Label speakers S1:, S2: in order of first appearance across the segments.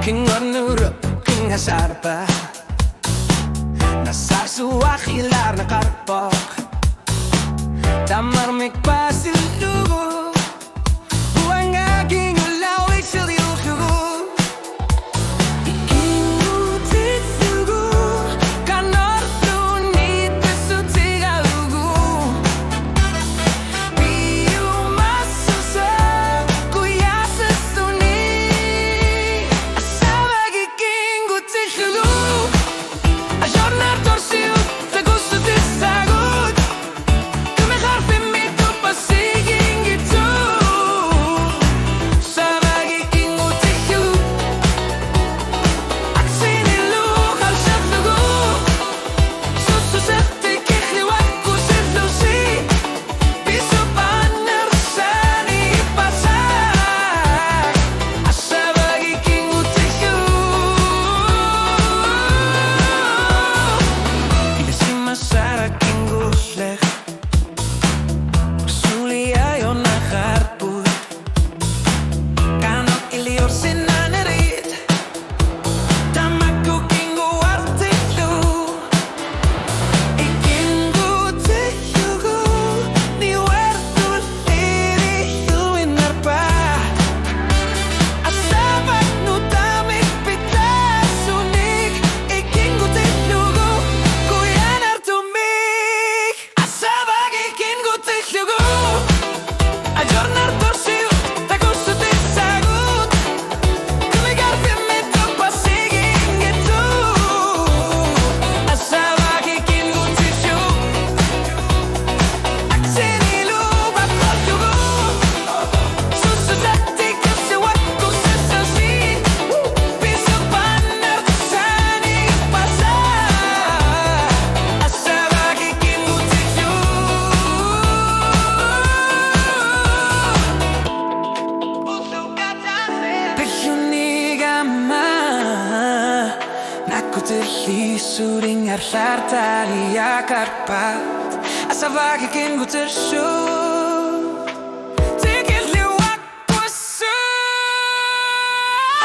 S1: Ikinngutillugu asarpa nasarsuwak ilar na karpok tamarmik pa silugo buwang aking ulaw ay silyugo. Ikinngutillugu kanortunit pesutigalugu piu masusa kuyasestuni Asavak Ikinngutillugu a jornar torcido te gusto de sagut que me harfe mi tu pasiging itu Asavak Ikinngutillugu aksini lu hal shatlugu susu sette kihliwak kusillusi pisu paner sani pasak Asavak Ikinngutillugu Ilesima sara kinguslech Sulia yon naharpud Kanok ilior sinanerit Tamaku Ikinngutillugu Ikinngutillugu Ni wertul iri yuinarpa Asavak nu tamik pitasunik Ikinngutillugu kuyanar tumik Asavak Ikinngutillugu a jornar torcido te gusto de sagut que me garfe mi tropa siging itu Asavak Ikinngutillugu aksini lu bakollugu susu satti kasiwak kusesasi pisu paner sani pasak Asavak Ikinngutillugu Pehunigama Nakutili suring arlartali akarpat Asavak Ikinngutillugu Tikiliwak kusu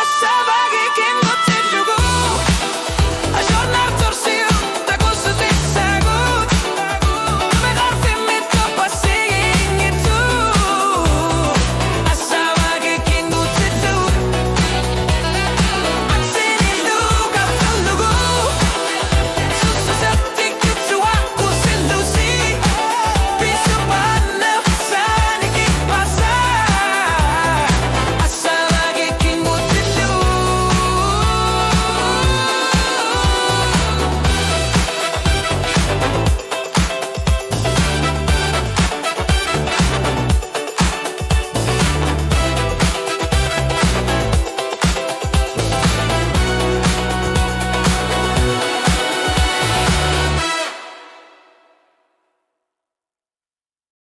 S1: Asavak Ikinngutillugu